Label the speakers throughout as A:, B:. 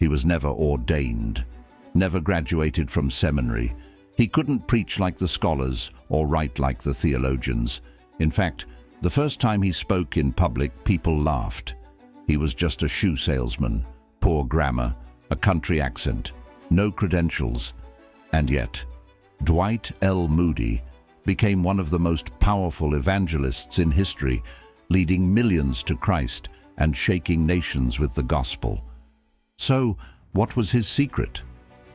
A: He was never ordained, never graduated from seminary. He couldn't preach like the scholars or write like the theologians. In fact, the first time he spoke in public, people laughed. He was just a shoe salesman, poor grammar, a country accent, no credentials. And yet, Dwight L. Moody became one of the most powerful evangelists in history, leading millions to Christ and shaking nations with the gospel. So, what was his secret?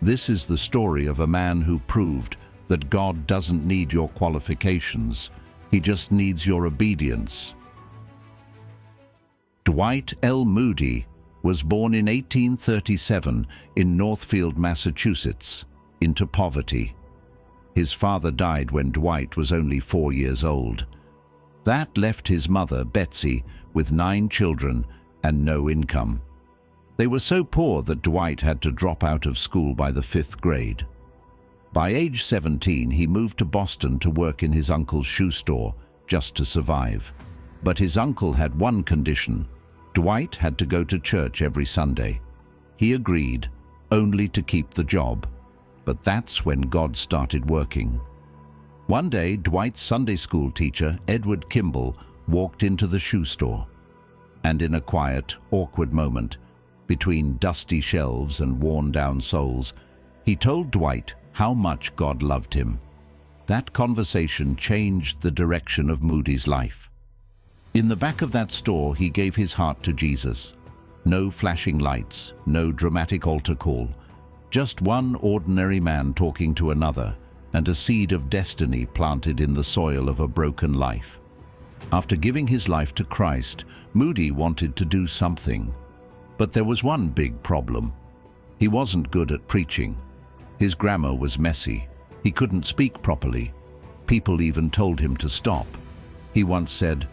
A: This is the story of a man who proved that God doesn't need your qualifications. He just needs your obedience. Dwight L. Moody was born in 1837 in Northfield, Massachusetts, into poverty. His father died when Dwight was only 4 years old. That left his mother, Betsy, with 9 children and no income. They were so poor that Dwight had to drop out of school by the 5th grade. By age 17, he moved to Boston to work in his uncle's shoe store, just to survive. But his uncle had one condition. Dwight had to go to church every Sunday. He agreed, only to keep the job. But that's when God started working. One day, Dwight's Sunday school teacher, Edward Kimball, walked into the shoe store. And in a quiet, awkward moment, between dusty shelves and worn-down soles, he told Dwight how much God loved him. That conversation changed the direction of Moody's life. In the back of that store, he gave his heart to Jesus. No flashing lights, no dramatic altar call, just one ordinary man talking to another, and a seed of destiny planted in the soil of a broken life. After giving his life to Christ, Moody wanted to do something. But there was one big problem. He wasn't good at preaching. His grammar was messy. He couldn't speak properly. People even told him to stop. He once said,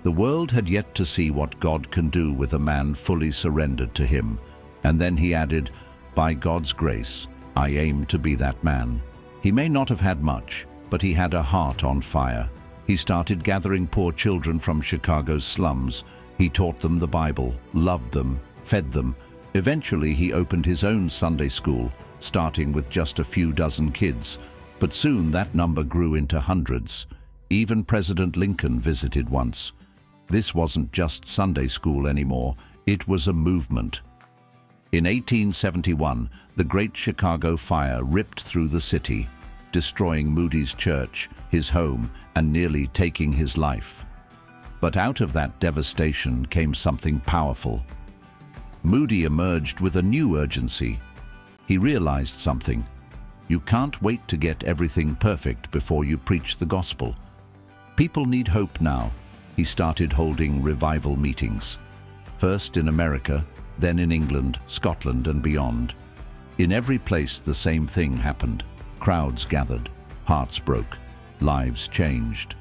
A: "The world had yet to see what God can do with a man fully surrendered to him." And then he added, "By God's grace, I aim to be that man." He may not have had much, but he had a heart on fire. He started gathering poor children from Chicago's slums. He taught them the Bible, loved them, fed them. Eventually, he opened his own Sunday school, starting with just a few dozen kids. But soon that number grew into hundreds. Even President Lincoln visited once. This wasn't just Sunday school anymore. It was a movement. In 1871, the Great Chicago Fire ripped through the city, destroying Moody's church, his home, and nearly taking his life. But out of that devastation came something powerful. Moody emerged with a new urgency. He realized something. You can't wait to get everything perfect before you preach the gospel. People need hope now. He started holding revival meetings, first in America, then in England, Scotland, and beyond. In every place, the same thing happened. Crowds gathered, hearts broke, lives changed.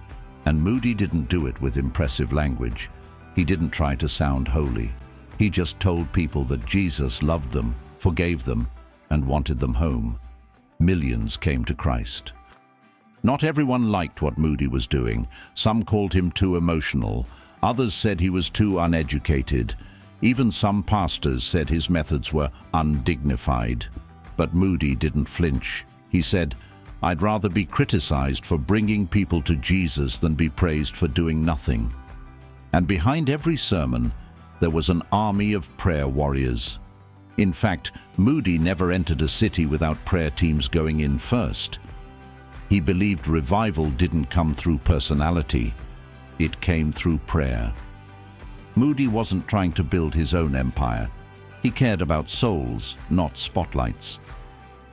A: And Moody didn't do it with impressive language. He didn't try to sound holy. He just told people that Jesus loved them, forgave them, and wanted them home. Millions came to Christ. Not everyone liked what Moody was doing. Some called him too emotional. Others said he was too uneducated. Even some pastors said his methods were undignified. But Moody didn't flinch. He said, "I'd rather be criticized for bringing people to Jesus than be praised for doing nothing." And behind every sermon, there was an army of prayer warriors. In fact, Moody never entered a city without prayer teams going in first. He believed revival didn't come through personality. It came through prayer. Moody wasn't trying to build his own empire. He cared about souls, not spotlights.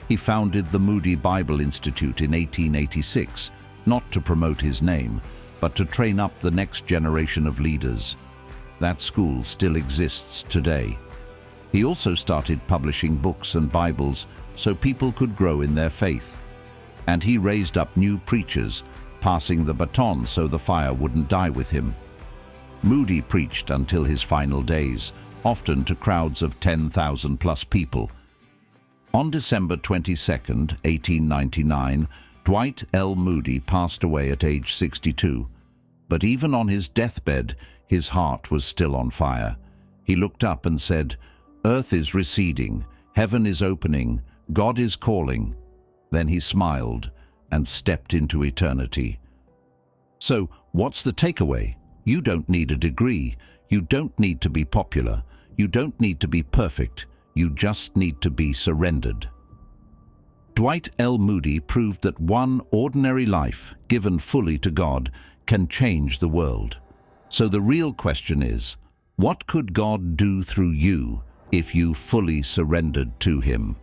A: He founded the Moody Bible Institute in 1886, not to promote his name, but to train up the next generation of leaders. That school still exists today. He also started publishing books and Bibles so people could grow in their faith. And he raised up new preachers, passing the baton so the fire wouldn't die with him. Moody preached until his final days, often to crowds of 10,000 plus people. On December 22, 1899, Dwight L. Moody passed away at age 62. But even on his deathbed, his heart was still on fire. He looked up and said, Earth is receding, heaven is opening, God is calling. Then he smiled and stepped into eternity. So, what's the takeaway? You don't need a degree. You don't need to be popular. You don't need to be perfect. You just need to be surrendered. Dwight L. Moody proved that one ordinary life, given fully to God, can change the world. So the real question is, what could God do through you if you fully surrendered to Him?